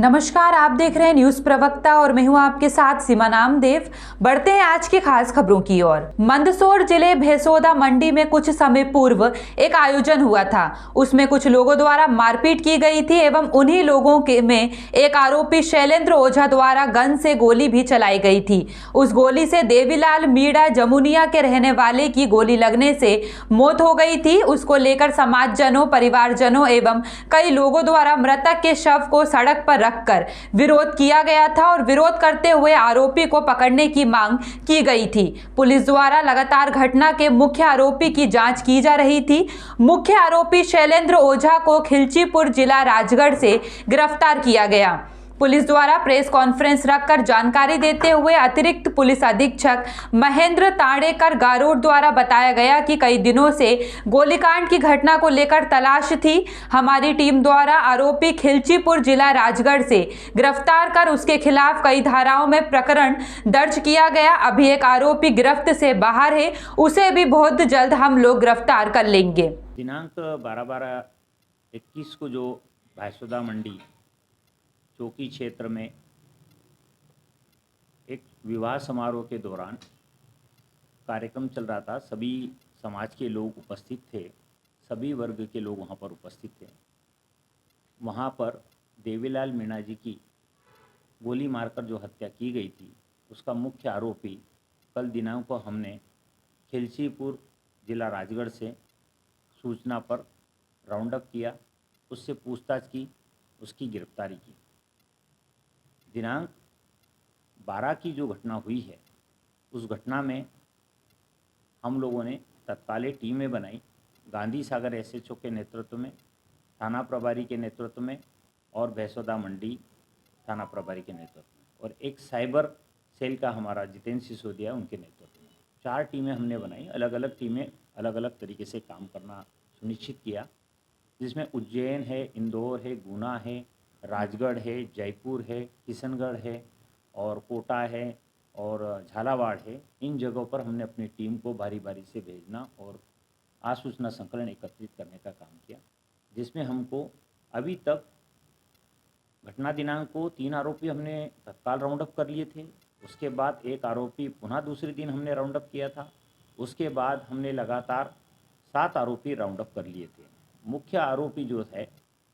नमस्कार, आप देख रहे हैं न्यूज प्रवक्ता और मैं हूं आपके साथ सीमा नामदेव। बढ़ते हैं आज की खास खबरों की ओर। मंदसौर जिले भैंसोदा मंडी में कुछ समय पूर्व एक आयोजन हुआ था। उसमें कुछ लोगों द्वारा मारपीट की गई थी एवं उन्हीं लोगों में एक आरोपी शैलेंद्र ओझा द्वारा गन से गोली भी चलाई गई थी। उस गोली से देवीलाल मीणा जमुनिया के रहने वाले की गोली लगने से मौत हो गई थी। उसको लेकर समाजजनों, परिवारजनों एवं कई लोगों द्वारा मृतक के शव को सड़क पर रखकर विरोध किया गया था और विरोध करते हुए आरोपी को पकड़ने की मांग की गई थी। पुलिस द्वारा लगातार घटना के मुख्य आरोपी की जांच की जा रही थी। मुख्य आरोपी शैलेंद्र ओझा को खिलचीपुर जिला राजगढ़ से गिरफ्तार किया गया। पुलिस द्वारा प्रेस कॉन्फ्रेंस रखकर जानकारी देते हुए अतिरिक्त पुलिस अधीक्षक महेंद्र ताड़ेकर गारोड द्वारा बताया गया कि कई दिनों से गोलीकांड की घटना को लेकर तलाश थी। हमारी टीम द्वारा आरोपी खिलचीपुर जिला राजगढ़ से गिरफ्तार कर उसके खिलाफ कई धाराओं में प्रकरण दर्ज किया गया। अभी एक आरोपी गिरफ्त से बाहर है, उसे भी बहुत जल्द हम लोग गिरफ्तार कर लेंगे। दिनांक 12/12/21 को जो भैंसोदा मंडी चौकी क्षेत्र में एक विवाह समारोह के दौरान कार्यक्रम चल रहा था। सभी समाज के लोग उपस्थित थे, सभी वर्ग के लोग वहाँ पर उपस्थित थे। वहाँ पर देवीलाल मीणा जी की गोली मारकर जो हत्या की गई थी, उसका मुख्य आरोपी कल दिनांक को हमने खिलचीपुर जिला राजगढ़ से सूचना पर राउंड अप किया, उससे पूछताछ की, उसकी गिरफ्तारी की। दिनांक 12 की जो घटना हुई है, उस घटना में हम लोगों ने तत्कालीन टीमें बनाई। गांधी सागर एसएचओ के नेतृत्व में, थाना प्रभारी के नेतृत्व में और भैंसोदा मंडी थाना प्रभारी के नेतृत्व में, और एक साइबर सेल का हमारा जितेंद्र सिसोदिया उनके नेतृत्व में 4 टीमें हमने बनाई। अलग अलग टीमें अलग अलग तरीके से काम करना सुनिश्चित किया, जिसमें उज्जैन है, इंदौर है, गुना है, राजगढ़ है, जयपुर है, किशनगढ़ है और कोटा है और झालावाड़ है। इन जगहों पर हमने अपनी टीम को बारी बारी से भेजना और आसूचना संकलन एकत्रित करने का काम किया, जिसमें हमको अभी तक घटना दिनांक को 3 आरोपी हमने तत्काल राउंड अप कर लिए थे। उसके बाद एक आरोपी पुनः दूसरे दिन हमने राउंड अप किया था। उसके बाद हमने लगातार 7 आरोपी राउंड अप कर लिए थे। मुख्य आरोपी जो है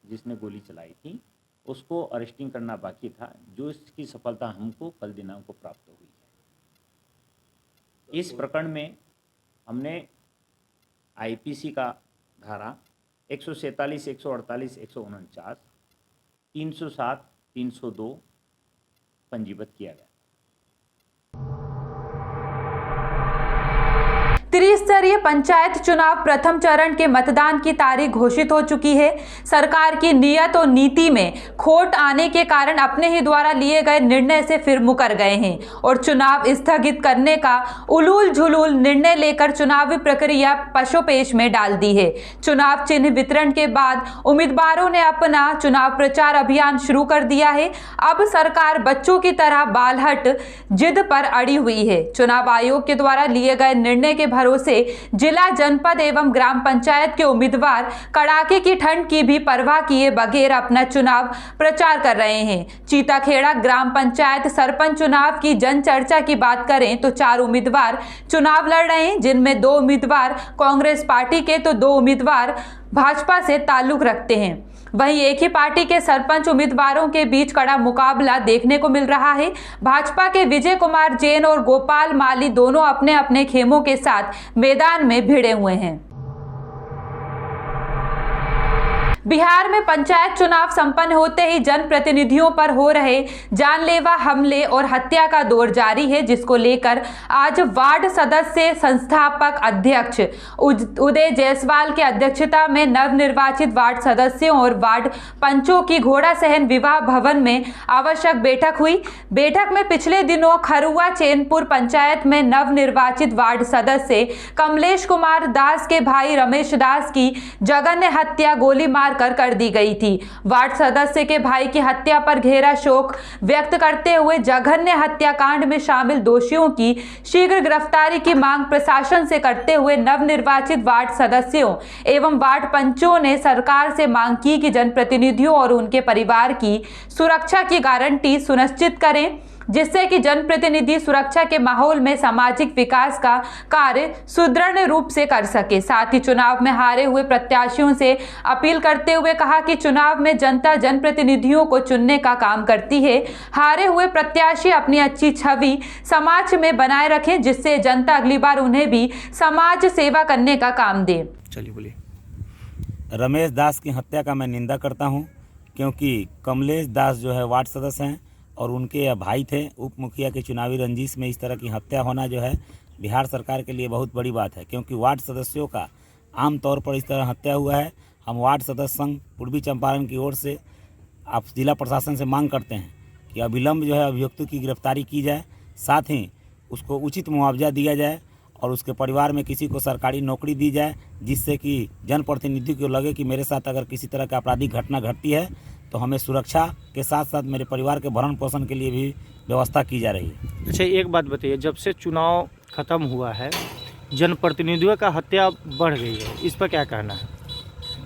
जिसने गोली चलाई थी, उसको अरेस्टिंग करना बाकी था, जो इसकी सफलता हमको कल दिनांक को प्राप्त हुई है। इस प्रकरण में हमने आईपीसी का धारा 147, 148, 149, 307, 302 पंजीबद्ध किया गया। त्रिस्तरीय पंचायत चुनाव प्रथम चरण के मतदान की तारीख घोषित हो चुकी है। सरकार की नियत और नीति में खोट आने के कारण अपने ही द्वारा लिए गए निर्णय से फिर मुकर गए हैं और चुनाव स्थगित करने का उलूल झुलूल निर्णय लेकर चुनावी प्रक्रिया पशोपेश में डाल दी है। चुनाव चिन्ह वितरण के बाद उम्मीदवारों ने अपना चुनाव प्रचार अभियान शुरू कर दिया है। अब सरकार बच्चों की तरह बालहट जिद पर अड़ी हुई है। चुनाव आयोग के द्वारा लिए गए निर्णय के भरोसे जिला, जनपद एवं ग्राम पंचायत के उम्मीदवार कड़ाके की ठंड की भी परवाह किए बगैर अपना चुनाव प्रचार कर रहे हैं। चीताखेड़ा ग्राम पंचायत सरपंच चुनाव की जन चर्चा की बात करें तो 4 उम्मीदवार चुनाव लड़ रहे हैं, जिनमें 2 उम्मीदवार कांग्रेस पार्टी के तो 2 उम्मीदवार भाजपा से ताल्लुक रखते हैं। वहीं एक ही पार्टी के सरपंच उम्मीदवारों के बीच कड़ा मुकाबला देखने को मिल रहा है। भाजपा के विजय कुमार जैन और गोपाल माली दोनों अपने अपने खेमों के साथ मैदान में भिड़े हुए हैं। बिहार में पंचायत चुनाव संपन्न होते ही जनप्रतिनिधियों पर हो रहे जानलेवा हमले और हत्या का दौर जारी है, जिसको लेकर आज वार्ड सदस्य संस्थापक अध्यक्ष उदय जायसवाल की अध्यक्षता में नवनिर्वाचित वार्ड सदस्यों और वार्ड पंचों की घोड़ासहन विवाह भवन में आवश्यक बैठक हुई। बैठक में पिछले दिनों खरुआ चैनपुर पंचायत में नवनिर्वाचित वार्ड सदस्य कमलेश कुमार दास के भाई रमेश दास की जघन्य हत्या गोली मार मारकर कर दी गई थी। वार्ड सदस्य के भाई की हत्या पर गहरा शोक व्यक्त करते हुए जघन्य हत्याकांड में शामिल दोषियों की शीघ्र गिरफ्तारी की मांग प्रशासन से करते हुए नवनिर्वाचित वार्ड सदस्यों एवं वार्ड पंचों ने सरकार से मांग की कि जनप्रतिनिधियों और उनके परिवार की सुरक्षा की गारंटी सुनिश्चित करें, जिससे कि जनप्रतिनिधि सुरक्षा के माहौल में सामाजिक विकास का कार्य सुदृढ़ रूप से कर सके। साथ ही चुनाव में हारे हुए प्रत्याशियों से अपील करते हुए कहा कि चुनाव में जनता जनप्रतिनिधियों को चुनने का काम करती है। हारे हुए प्रत्याशी अपनी अच्छी छवि समाज में बनाए रखें, जिससे जनता अगली बार उन्हें भी समाज सेवा करने का काम दे। चलिए बोलिए। रमेश दास की हत्या का मैं निंदा करता हूं, क्योंकि कमलेश दास जो है वार्ड सदस्य हैं और उनके यह भाई थे। उप मुखिया के चुनावी रंजिश में इस तरह की हत्या होना जो है बिहार सरकार के लिए बहुत बड़ी बात है, क्योंकि वार्ड सदस्यों का आम तौर पर इस तरह हत्या हुआ है। हम वार्ड सदस्य संघ पूर्वी चंपारण की ओर से आप जिला प्रशासन से मांग करते हैं कि अविलंब जो है अभियुक्तों की गिरफ्तारी की जाए, साथ ही उसको उचित मुआवजा दिया जाए और उसके परिवार में किसी को सरकारी नौकरी दी जाए, जिससे कि जनप्रतिनिधि को लगे कि मेरे साथ अगर किसी तरह का आपराधिक घटना घटती है तो हमें सुरक्षा के साथ साथ मेरे परिवार के भरण पोषण के लिए भी व्यवस्था की जा रही है। अच्छा, एक बात बताइए, जब से चुनाव खत्म हुआ है जनप्रतिनिधियों का हत्या बढ़ गई है, इस पर क्या कहना है?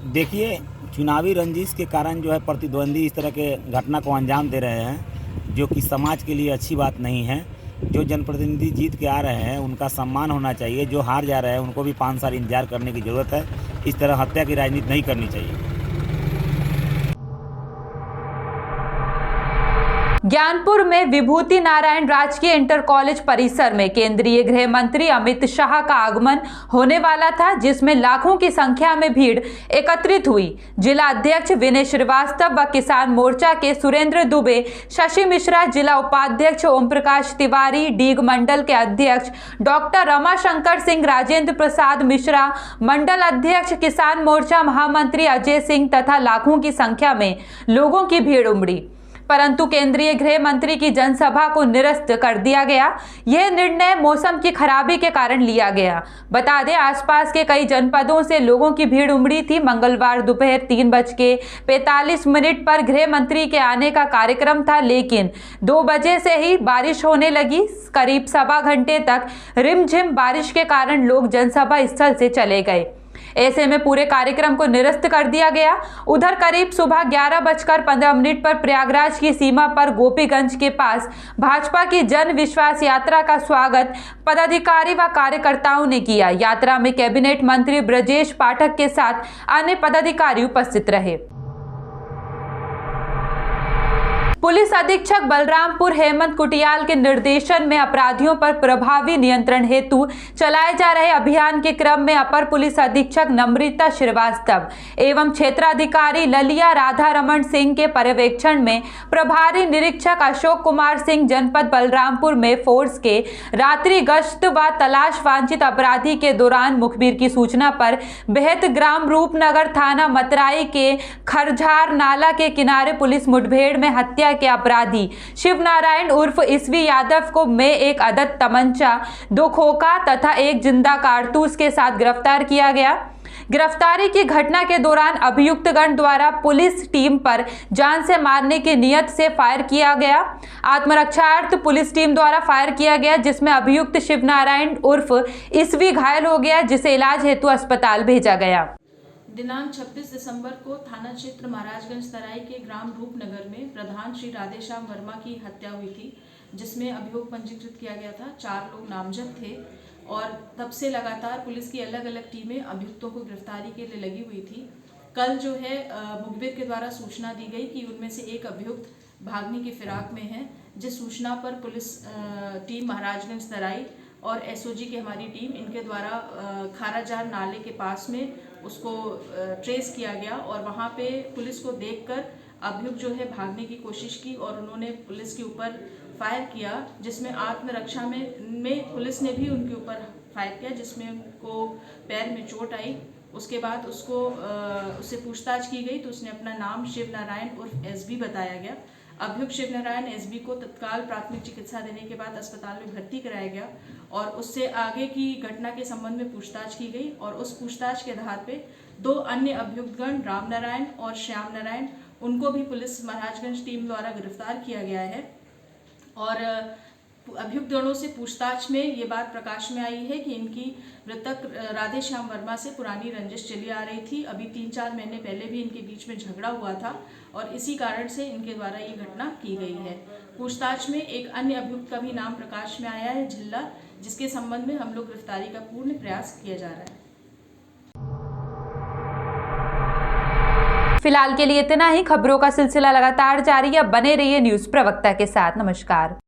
देखिए, चुनावी रंजिश के कारण जो है प्रतिद्वंदी इस तरह के घटना को अंजाम दे रहे हैं, जो कि समाज के लिए अच्छी बात नहीं है। जो जनप्रतिनिधि जीत के आ रहे हैं उनका सम्मान होना चाहिए, जो हार जा रहे हैं उनको भी 5 साल इंतजार करने की ज़रूरत है। इस तरह हत्या की राजनीति नहीं करनी चाहिए। ज्ञानपुर में विभूति नारायण राजकीय इंटर कॉलेज परिसर में केंद्रीय गृह मंत्री अमित शाह का आगमन होने वाला था, जिसमें लाखों की संख्या में भीड़ एकत्रित हुई। जिला अध्यक्ष विनय श्रीवास्तव व किसान मोर्चा के सुरेंद्र दुबे, शशि मिश्रा, जिला उपाध्यक्ष ओम प्रकाश तिवारी, डीग मंडल के अध्यक्ष डॉक्टर रमाशंकर सिंह, राजेंद्र प्रसाद मिश्रा, मंडल अध्यक्ष किसान मोर्चा महामंत्री अजय सिंह तथा लाखों की संख्या में लोगों की भीड़ उमड़ी, परंतु केंद्रीय गृह मंत्री की जनसभा को निरस्त कर दिया गया। यह निर्णय मौसम की खराबी के कारण लिया गया। बता दें, आसपास के कई जनपदों से लोगों की भीड़ उमड़ी थी। मंगलवार दोपहर 3:45 पर गृह मंत्री के आने का कार्यक्रम था, लेकिन 2 बजे से ही बारिश होने लगी। करीब 1.25 घंटे तक रिमझिम बारिश के कारण लोग जनसभा स्थल से चले गए। ऐसे में पूरे कार्यक्रम को निरस्त कर दिया गया। उधर करीब सुबह 11:15 पर प्रयागराज की सीमा पर गोपीगंज के पास भाजपा की जन विश्वास यात्रा का स्वागत पदाधिकारी व कार्यकर्ताओं ने किया। यात्रा में कैबिनेट मंत्री ब्रजेश पाठक के साथ अन्य पदाधिकारी उपस्थित रहे। पुलिस अधीक्षक बलरामपुर हेमंत कुटियाल के निर्देशन में अपराधियों पर प्रभावी नियंत्रण हेतु चलाए जा रहे अभियान के क्रम में अपर पुलिस अधीक्षक नम्रता श्रीवास्तव एवं क्षेत्राधिकारी ललिया राधा रमन सिंह के पर्यवेक्षण में प्रभारी निरीक्षक अशोक कुमार सिंह जनपद बलरामपुर में फोर्स के रात्रि गश्त व तलाश वांछित अपराधी के दौरान मुखबिर की सूचना पर बेहद ग्राम रूपनगर थाना मतराई के खरझार नाला के किनारे पुलिस मुठभेड़ में हत्या के अपराधी शिव नारायण उर्फ ईसवी यादव को में एक अदद तमंचा, 2 खोखा तथा 1 जिंदा कारतूस के साथ गिरफ्तार किया गया। गिरफ्तारी की घटना के दौरान अभियुक्तगण द्वारा पुलिस टीम पर जान से मारने की नियत से फायर किया गया। आत्मरक्षार्थ पुलिस टीम द्वारा फायर किया गया, जिसमें अभियुक्त शिव नारायण उर्फ ईसवी घायल हो गया, जिसे इलाज हेतु अस्पताल भेजा गया। दिनांक 26 दिसंबर को थाना क्षेत्र महाराजगंज तराई के ग्राम रूपनगर में प्रधान श्री राधेश्याम वर्मा की हत्या हुई थी, जिसमें अभियोग पंजीकृत किया गया था। 4 लोग नामजद थे और तब से लगातार पुलिस की अलग अलग टीमें अभियुक्तों को गिरफ्तारी के लिए लगी हुई थी। कल जो है मुखबिर के द्वारा सूचना दी गई कि उनमें से एक अभियुक्त भागने की फिराक में है, जिस सूचना पर पुलिस टीम महाराजगंज तराई और एसओजी की हमारी टीम इनके द्वारा खाराजार नाले के पास में उसको ट्रेस किया गया और वहाँ पे पुलिस को देखकर अभियुक्त जो है भागने की कोशिश की और उन्होंने पुलिस के ऊपर फायर किया, जिसमें आत्मरक्षा में पुलिस ने भी उनके ऊपर फायर किया, जिसमें उनको पैर में चोट आई। उसके बाद उससे पूछताछ की गई तो उसने अपना नाम शिव नारायण उर्फ एसबी बताया गया। अभियुक्त शिव नारायण एसबी को तत्काल प्राथमिक चिकित्सा देने के बाद अस्पताल में भर्ती कराया गया और उससे आगे की घटना के संबंध में पूछताछ की गई और उस पूछताछ के आधार पे दो अन्य अभियुक्तगण राम नारायण और श्याम नारायण, उनको भी पुलिस महाराजगंज टीम द्वारा गिरफ्तार किया गया है। और अभियुक्त गणों से पूछताछ में ये बात प्रकाश में आई है कि इनकी मृतक राधे श्याम वर्मा से पुरानी रंजिश चली आ रही थी। अभी 3-4 महीने पहले भी इनके बीच में झगड़ा हुआ था और इसी कारण से इनके द्वारा ये घटना की गई है। पूछताछ में एक अन्य अभियुक्त का भी नाम प्रकाश में आया है, झिल्ला, जिसके संबंध में हम लोग गिरफ्तारी का पूर्ण प्रयास किया जा रहा है। फिलहाल के लिए इतना ही। खबरों का सिलसिला लगातार जारी है। बने रहिए न्यूज़ प्रवक्ता के साथ। नमस्कार।